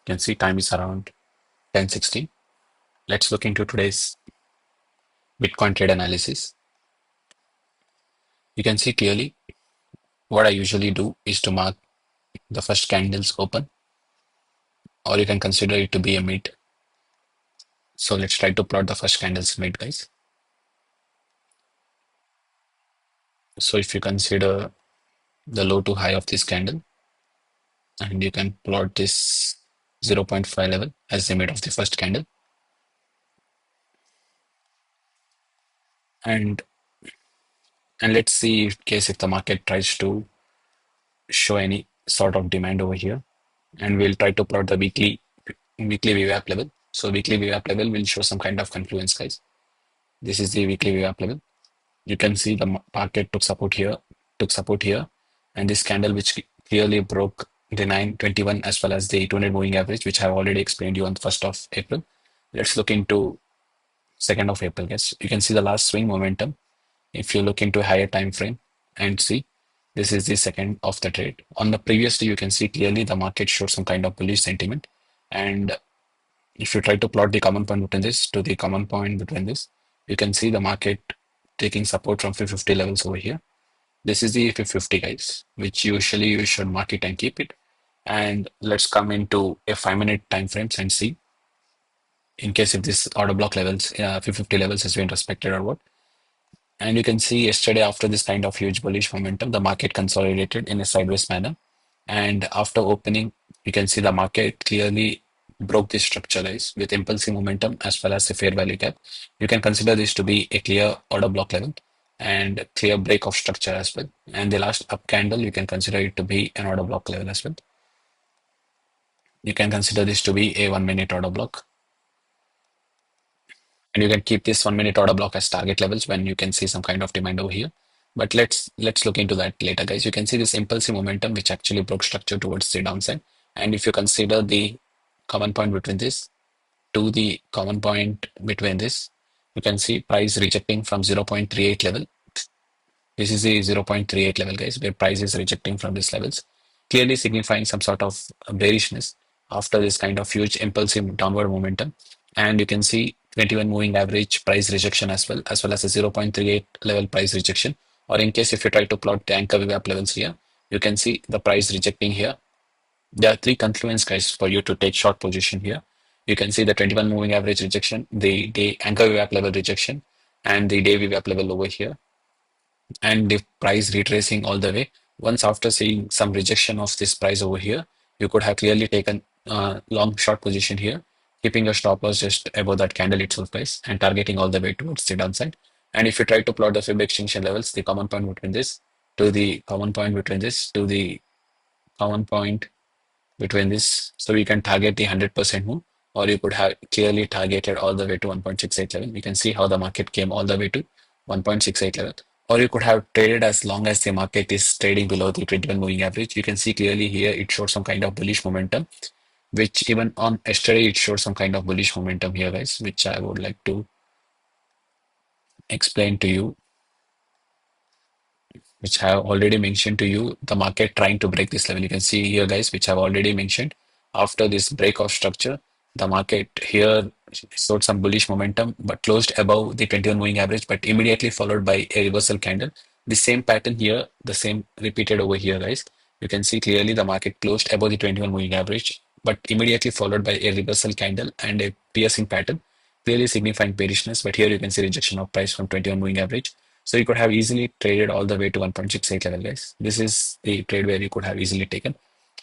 You can see time is around 10:16. Let's look into today's Bitcoin trade analysis. You can see clearly what I usually do is to mark the first candle's open, or you can consider it to be a mid. So let's try to plot the first candle's mid, guys. So if you consider the low to high of this candle, and you can plot this zero point 0.5 level as the mid of the first candle. And and let's see in case if the market tries to show any sort of demand over here. And we'll try to plot the weekly VWAP level. So weekly VWAP level will show some kind of confluence, guys. This is the weekly VWAP level. You can see the market took support here, and this candle which clearly broke the 921 as well as the 200 moving average, which I have already explained you on the 1st of April. Let's look into 2nd of April, guys. You can see the last swing momentum. If you look into a higher time frame and see, this is the second of the trade. On the previous day, you can see clearly the market showed some kind of bullish sentiment. And if you try to plot the common point between this to the common point between this, you can see the market taking support from 550 levels over here. This is the 550, guys, which usually you should mark it and keep it. And let's come into a 5-minute time frames and see in case if this order block levels, 550 levels has been respected or what. And you can see yesterday, after this kind of huge bullish momentum, the market consolidated in a sideways manner. And after opening, you can see the market clearly broke this structure, guys, with impulsive momentum as well as a fair value gap. You can consider this to be a clear order block level and clear break of structure as well. And the last up candle, you can consider it to be an order block level as well. You can consider this to be a 1-minute order block. And you can keep this 1-minute order block as target levels when you can see some kind of demand over here. But let's look into that later, guys. You can see this impulsive momentum which actually broke structure towards the downside. And if you consider the common point between this to the common point between this, you can see price rejecting from 0.38 level. This is the 0.38 level, guys, where price is rejecting from these levels, clearly signifying some sort of bearishness after this kind of huge impulsive downward momentum. And you can see 21 moving average price rejection as well as a 0.38 level price rejection. Or in case if you try to plot the anchor VWAP levels here, you can see the price rejecting here. There are three confluence, guys, for you to take short position here. You can see the 21 moving average rejection, the day anchor VWAP level rejection, and the day VWAP level over here, and the price retracing all the way. Once after seeing some rejection of this price over here, you could have clearly taken long short position here, keeping your stop loss just above that candle itself, guys, and targeting all the way towards the downside. And if you try to plot the Fib extinction levels, the common point between this to the common point between this to the common point between this, so you can target the 100% move, or you could have clearly targeted all the way to 1.68 level. You can see how the market came all the way to 1.68 level. Or you could have traded as long as the market is trading below the 21 moving average. You can see clearly here it showed some kind of bullish momentum, which even on yesterday it showed some kind of bullish momentum here, guys, which I would like to explain to you, which I have already mentioned to you, the market trying to break this level. You can see here, guys, which I've already mentioned. After this break of structure, the market here showed some bullish momentum, but closed above the 21 moving average, but immediately followed by a reversal candle. The same pattern here, the same repeated over here, guys. You can see clearly the market closed above the 21 moving average, but immediately followed by a reversal candle and a piercing pattern, clearly signifying bearishness. But here you can see rejection of price from 21 moving average. So you could have easily traded all the way to 1.68 level, guys. This is the trade where you could have easily taken.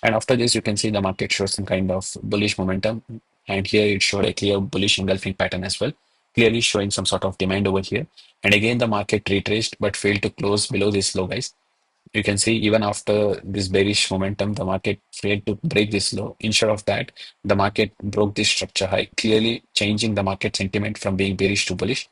And after this, you can see the market shows some kind of bullish momentum. And here it showed a clear bullish engulfing pattern as well, clearly showing some sort of demand over here. And again, the market retraced but failed to close below this low, guys. You can see even after this bearish momentum, the market failed to break this low. Instead of that, the market broke this structure high, clearly changing the market sentiment from being bearish to bullish.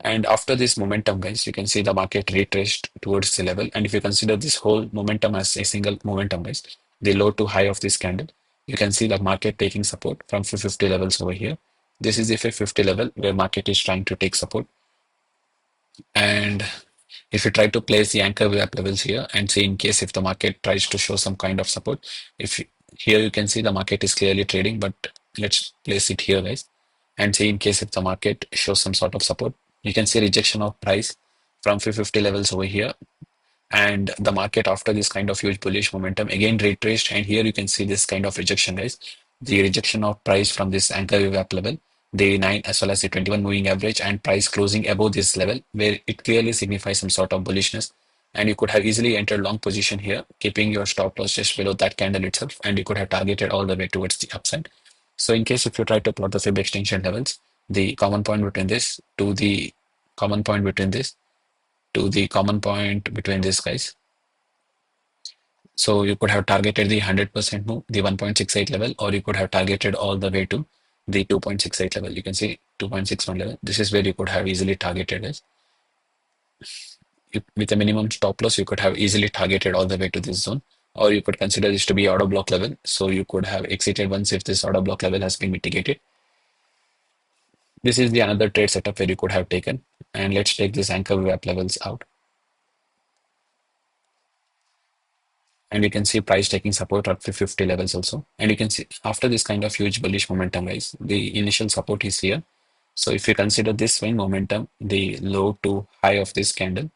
And after this momentum, guys, you can see the market retraced towards the level. And if you consider this whole momentum as a single momentum, guys, the low to high of this candle, you can see the market taking support from 550 levels over here. This is the 550 level where market is trying to take support. And if you try to place the anchor VWAP levels here and see in case if the market tries to show some kind of support, if here you can see the market is clearly trading, but let's place it here, guys, and see in case if the market shows some sort of support. You can see rejection of price from 550 levels over here, and the market after this kind of huge bullish momentum again retraced, and here you can see this kind of rejection, guys. The rejection of price from this anchor VWAP level, the 9 as well as the 21 moving average, and price closing above this level where it clearly signifies some sort of bullishness, and you could have easily entered long position here, keeping your stop loss just below that candle itself, and you could have targeted all the way towards the upside. So in case if you try to plot the Fib extension levels, the common point between this to the common point between this to the common point between these guys. So you could have targeted the 100% move, the 1.68 level, or you could have targeted all the way to the 2.68 level. You can see 2.61 level. This is where you could have easily targeted this. With a minimum stop loss, you could have easily targeted all the way to this zone, or you could consider this to be order block level. So you could have exited once if this order block level has been mitigated. This is the another trade setup where you could have taken. And let's take this anchor VWAP levels out. And you can see price taking support at 50 levels also. And you can see after this kind of huge bullish momentum, guys, the initial support is here. So if you consider this swing momentum, the low to high of this candle,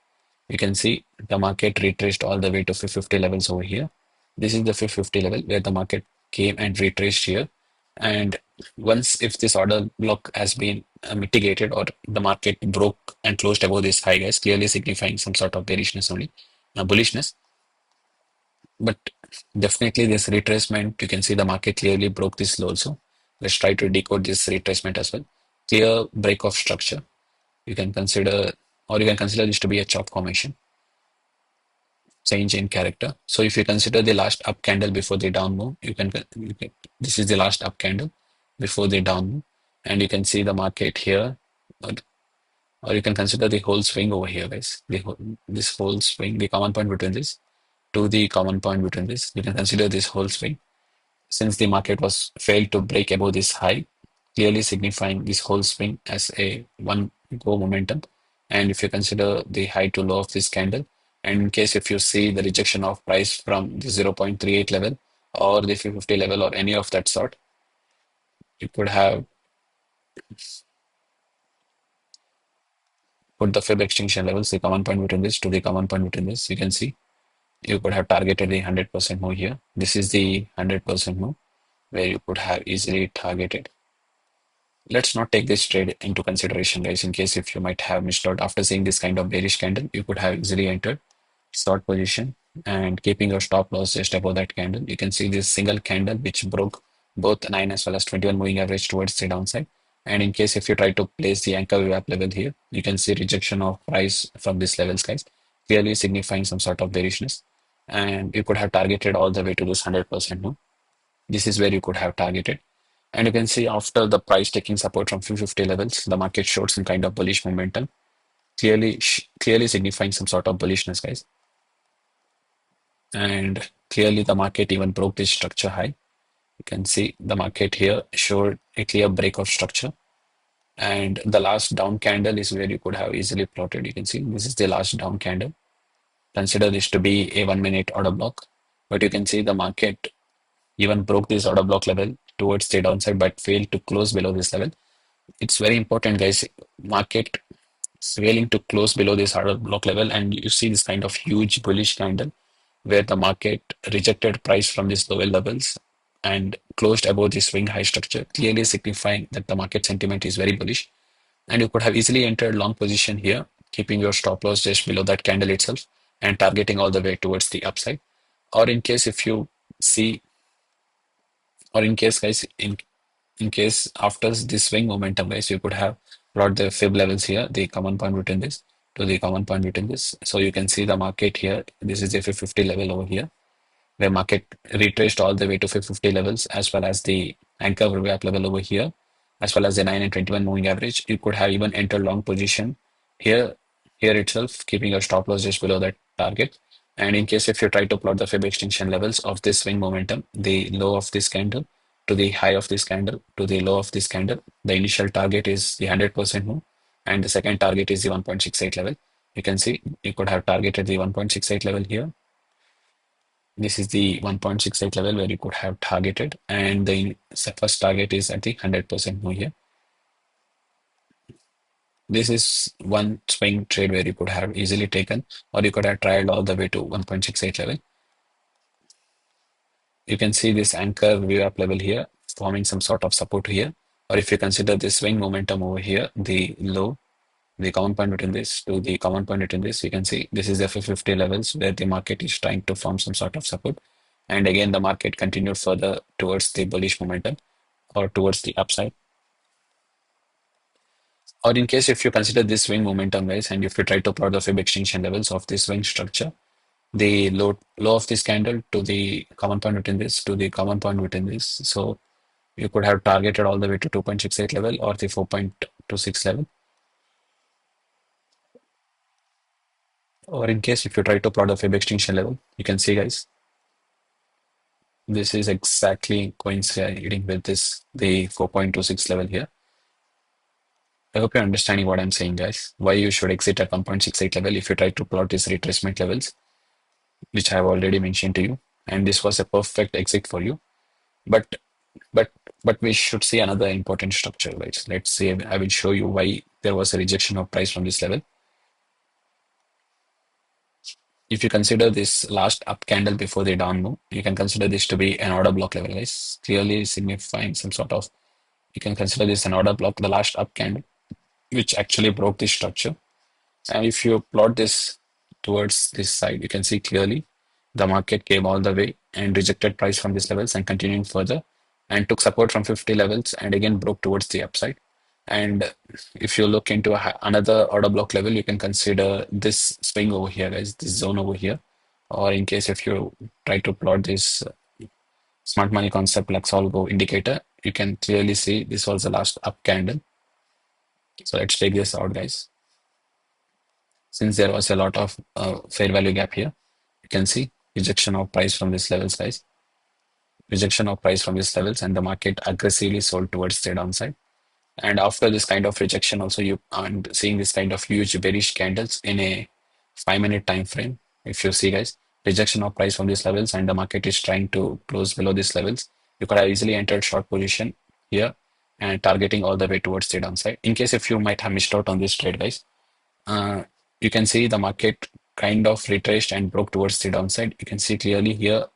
you can see the market retraced all the way to 50 levels over here. This is the 50 level where the market came and retraced here. And once if this order block has been mitigated, or the market broke and closed above this high, guys, clearly signifying some sort of bearishness only, bullishness. But definitely this retracement, you can see the market clearly broke this low also. Let's try to decode this retracement as well. Clear break of structure. You can consider, or you can consider this to be a chop formation, change in character. So if you consider the last up candle before the down move, this is the last up candle before the down move, and you can see the market here, or, or you can consider the whole swing over here, guys. This whole swing, the common point between this to the common point between this, you can consider this whole swing since the market was failed to break above this high, clearly signifying this whole swing as a one go momentum. And if you consider the high to low of this candle, and in case if you see the rejection of price from the 0.38 level or the 50 level or any of that sort, you could have put the Fib extinction levels, the common point between this to the common point between this. You can see you could have targeted the 100% move here. This is the 100% move where you could have easily targeted. Let's not take this trade into consideration, guys, in case if you might have missed out after seeing this kind of bearish candle, you could have easily entered short position and keeping your stop loss just above that candle. You can see this single candle which broke both 9 as well as 21 moving average towards the downside. And in case if you try to place the anchor VWAP level here, you can see rejection of price from this levels, guys, clearly signifying some sort of bearishness. And you could have targeted all the way to this 100% move. This is where you could have targeted. And you can see after the price taking support from 250 levels, the market showed some kind of bullish momentum, clearly signifying some sort of bullishness, guys. And clearly the market even broke this structure high. You can see the market here showed a clear break of structure. And the last down candle is where you could have easily plotted. You can see this is the last down candle. Consider this to be a 1 minute order block. But you can see the market even broke this order block level towards the downside but failed to close below this level. It's very important, guys. Market failing to close below this order block level, and you see this kind of huge bullish candle where the market rejected price from these lower levels and closed above the swing high structure, clearly signifying that the market sentiment is very bullish. And you could have easily entered long position here, keeping your stop loss just below that candle itself and targeting all the way towards the upside. Or in case if you see, or in case, guys, in case after this swing momentum, guys, you could have plot the fib levels here, the common point between this to the common point between this. So you can see the market here. This is the 50 level over here, where market retraced all the way to 50 levels, as well as the anchor gap level over here, as well as the 9 and 21 moving average. You could have even entered long position here, here itself, keeping your stop loss just below that target. And in case if you try to plot the Fib extinction levels of this swing momentum, the low of this candle to the high of this candle to the low of this candle, the initial target is the 100% move, and the second target is the 1.68 level. You can see you could have targeted the 1.68 level here, This is the 1.68 level where you could have targeted, and the first target is at the 100% move here. This is one swing trade where you could have easily taken, or you could have tried all the way to 1.68 level. You can see this anchor VWAP level here forming some sort of support here. Or if you consider this swing momentum over here, the low, the common point between this to the common point between this, you can see this is the 50 levels where the market is trying to form some sort of support. And again, the market continued further towards the bullish momentum or towards the upside. Or in case if you consider this swing momentum, guys, and if you try to plot the Fib extinction levels of this swing structure, the low of this candle to the common point between this to the common point between this. So you could have targeted all the way to 2.68 level or the 4.26 level. Or in case if you try to plot the Fib extinction level, you can see, guys, this is exactly coinciding with this the 4.26 level here. I hope you're understanding what I'm saying, guys. Why you should exit at 1.68 level if you try to plot these retracement levels, which I have already mentioned to you. And this was a perfect exit for you. But but but we should see another important structure, right? Let's say I will show you why there was a rejection of price from this level. If you consider this last up candle before the down move, you can consider this to be an order block level, guys. Clearly signifying some sort of, you can consider this an order block, the last up candle, which actually broke this structure. And if you plot this towards this side, you can see clearly the market came all the way and rejected price from these levels and continuing further and took support from 50 levels and again broke towards the upside. And if you look into another order block level, you can consider this swing over here, guys, this zone over here. Or in case if you try to plot this smart money concept Luxolgo indicator, you can clearly see this was the last up candle. So let's take this out, guys. Since there was a lot of fair value gap here, you can see rejection of price from these levels, guys. Rejection of price from these levels, and the market aggressively sold towards the downside. And after this kind of rejection, also you are seeing this kind of huge bearish candles in a 5 minute time frame. If you see, guys, rejection of price from these levels, and the market is trying to close below these levels, you could have easily entered short position here and targeting all the way towards the downside. In case if you might have missed out on this trade, guys, uh, you can see the market kind of retraced and broke towards the downside. You can see clearly here,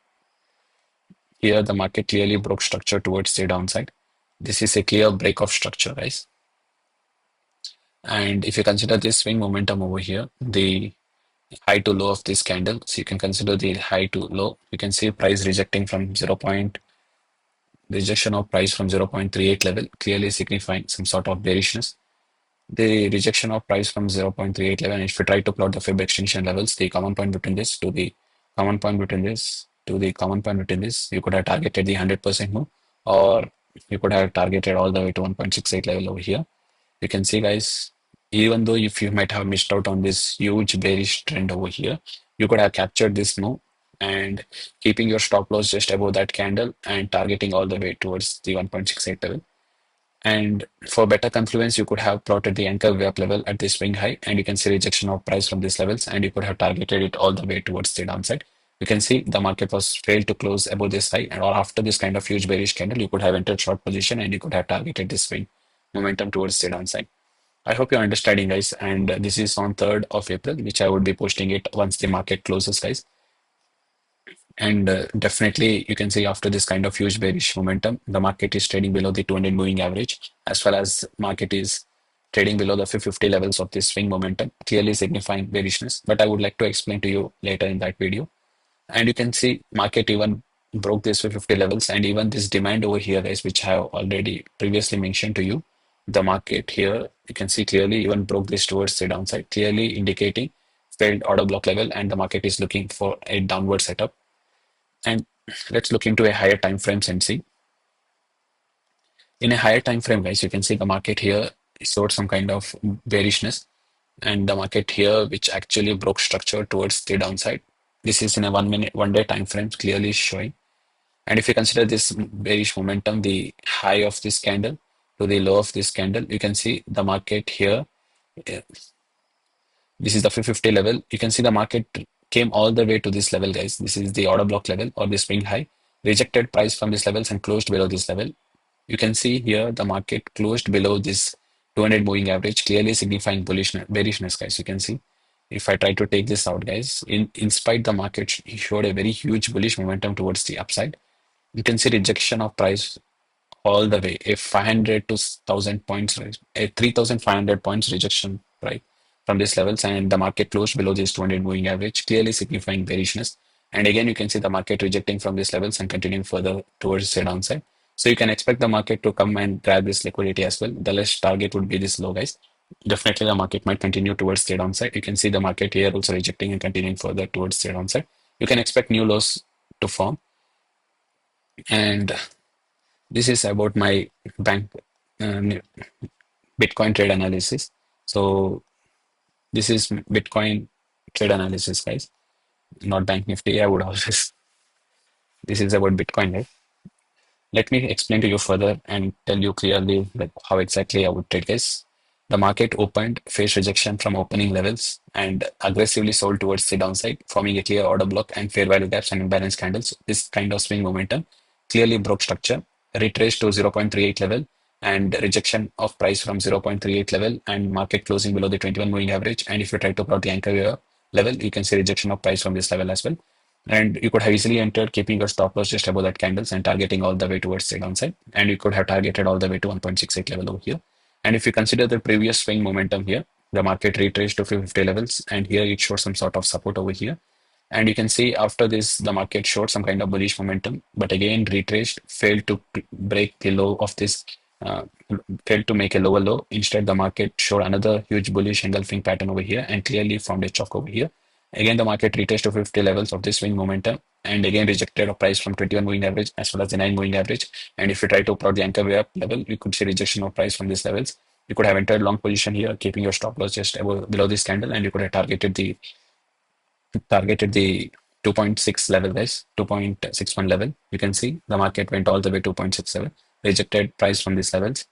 the market clearly broke structure towards the downside. This is a clear break of structure, guys. And if you consider this swing momentum over here, the high to low of this candle, so you can consider the high to low. You can see price rejecting from rejection of price from 0.38 level, clearly signifying some sort of bearishness. The rejection of price from 0.38 level, and if you try to plot the Fib extinction levels, the common point between this to the common point between this to the common point between this, you could have targeted the 100% move, or you could have targeted all the way to 1.68 level over here. You can see, guys, even though if you might have missed out on this huge bearish trend over here, you could have captured this move and keeping your stop loss just above that candle and targeting all the way towards the 1.68 level. And for better confluence, you could have plotted the anchor way up level at the swing high, and you can see rejection of price from these levels, and you could have targeted it all the way towards the downside. You can see the market was failed to close above this high, and or after this kind of huge bearish candle, you could have entered short position and you could have targeted this swing momentum towards the downside. I hope you're understanding, guys. And this is on 3rd of April, which I would be posting it once the market closes, guys. And definitely, you can see after this kind of huge bearish momentum, the market is trading below the 200 moving average, as well as market is trading below the 50 levels of this swing momentum, clearly signifying bearishness. But I would like to explain to you later in that video. And you can see market even broke this 50 levels, and even this demand over here, guys, which I have already previously mentioned to you. The market here, you can see clearly even broke this towards the downside, clearly indicating failed order block level, and the market is looking for a downward setup. And let's look into a higher time frames and see. In a higher time frame, guys, you can see the market here showed some kind of bearishness, and the market here, which actually broke structure towards the downside. This is in a 1 minute, 1 day time frame, clearly showing. And if you consider this bearish momentum, the high of this candle to the low of this candle, you can see the market here. This is the 50 level. You can see the market came all the way to this level, guys. This is the order block level or the swing high. Rejected price from these levels and closed below this level. You can see here the market closed below this 200 moving average, clearly signifying bullishness, bearishness, guys. You can see if I try to take this out, guys, in spite the market showed a very huge bullish momentum towards the upside. You can see rejection of price all the way, a 500 to 1000 points, right? A 3500 points rejection, right, from these levels, and the market closed below this 200 moving average, clearly signifying bearishness. And again, you can see the market rejecting from these levels and continuing further towards the downside. So you can expect the market to come and grab this liquidity as well. The less target would be this low, guys. Definitely the market might continue towards the downside. You can see the market here also rejecting and continuing further towards the downside. You can expect new lows to form. And this is about my bank Bitcoin trade analysis. So this is Bitcoin trade analysis, guys, not Bank Nifty. I would always. This is about Bitcoin, right? Let me explain to you further and tell you clearly like how exactly I would trade, guys. The market opened, faced rejection from opening levels, and aggressively sold towards the downside, forming a clear order block and fair value gaps and imbalance candles. This kind of swing momentum clearly broke structure, retraced to 0.38 level, and rejection of price from 0.38 level, and market closing below the 21 moving average. And if you try to plot the anchor level, you can see rejection of price from this level as well. And you could have easily entered keeping your stop loss just above that candles and targeting all the way towards the downside. And you could have targeted all the way to 1.68 level over here. And if you consider the previous swing momentum here, the market retraced to 50 levels, and here it showed some sort of support over here. And you can see after this, the market showed some kind of bullish momentum, but again retraced, failed to break the low of this, uh, failed to make a lower low. Instead, the market showed another huge bullish engulfing pattern over here and clearly formed a chalk over here. Again, the market retraced to 50 levels of this swing momentum and again rejected a price from 21 moving average as well as the 9 moving average. And if you try to plot the anchor way up level, you could see rejection of price from these levels. You could have entered long position here, keeping your stop loss just above below this candle, and you could have targeted the 2.6 level, guys, 2.61 level. You can see the market went all the way 2.67, rejected price from these levels.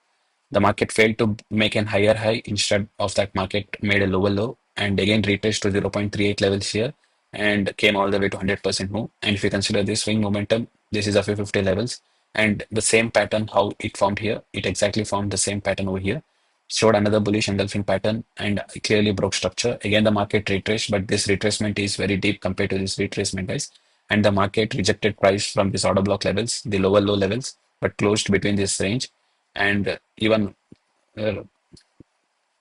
The market failed to make an higher high. Instead of that, market made a lower low and again retraced to 0.38 levels here and came all the way to 100% move. And if you consider this swing momentum, this is a 50 levels, and the same pattern how it formed here, it exactly formed the same pattern over here. Showed another bullish engulfing pattern and clearly broke structure. Again, the market retraced, but this retracement is very deep compared to this retracement, guys. And the market rejected price from this order block levels, the lower low levels, but closed between this range and even uh,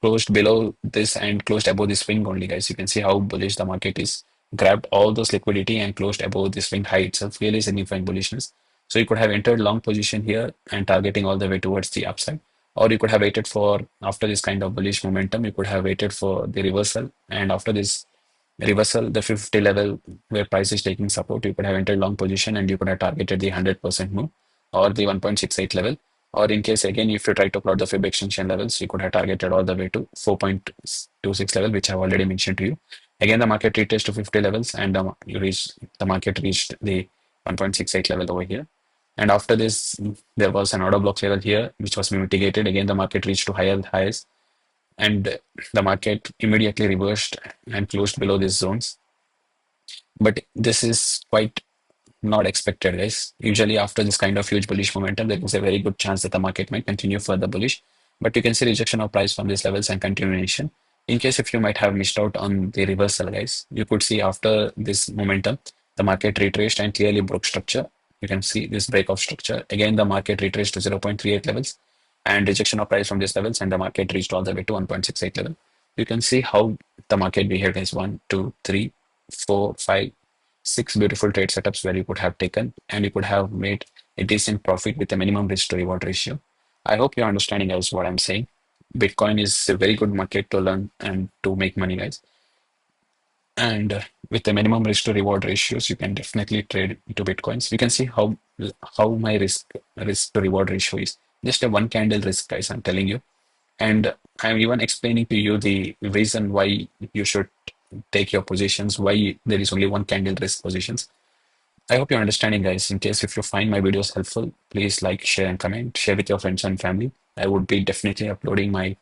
closed below this and closed above this swing only, guys. You can see how bullish the market is. Grabbed all those liquidity and closed above this swing high itself, really signifying bullishness. So you could have entered long position here and targeting all the way towards the upside. Or you could have waited for, after this kind of bullish momentum, you could have waited for the reversal. And after this reversal, the 50 level where price is taking support, you could have entered long position and you could have targeted the 100% move or the 1.68 level. Or in case again, if you try to plot the Fib extension levels, you could have targeted all the way to 4.26 level, which I've already mentioned to you. Again, the market retraced to 50 levels and the market reached the 1.68 level over here. And after this, there was an order block level here, which was mitigated. Again, the market reached to higher highs and the market immediately reversed and closed below these zones. But this is quite not expected, guys. Usually, after this kind of huge bullish momentum, there is a very good chance that the market might continue further bullish. But you can see rejection of price from these levels and continuation. In case if you might have missed out on the reversal, guys, you could see after this momentum, the market retraced and clearly broke structure. You can see this break of structure. Again, the market retraced to 0.38 levels and rejection of price from these levels, and the market reached all the way to 1.68 level. You can see how the market behaved, guys. One, two, three, four, five, six beautiful trade setups where you could have taken and you could have made a decent profit with a minimum risk to reward ratio. I hope you're understanding, guys, what I'm saying. Bitcoin is a very good market to learn and to make money, guys. And with the minimum risk to reward ratios, you can definitely trade into Bitcoins. You can see how my risk to reward ratio is. Just a one candle risk, guys, I'm telling you. And I'm even explaining to you the reason why you should take your positions, why there is only one candle risk positions. I hope you're understanding, guys. In case if you find my videos helpful, please like, share, and comment. Share with your friends and family. I would be definitely uploading my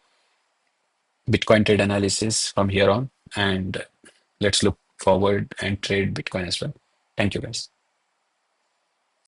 Bitcoin trade analysis from here on. And let's look forward and trade Bitcoin as well. Thank you, guys.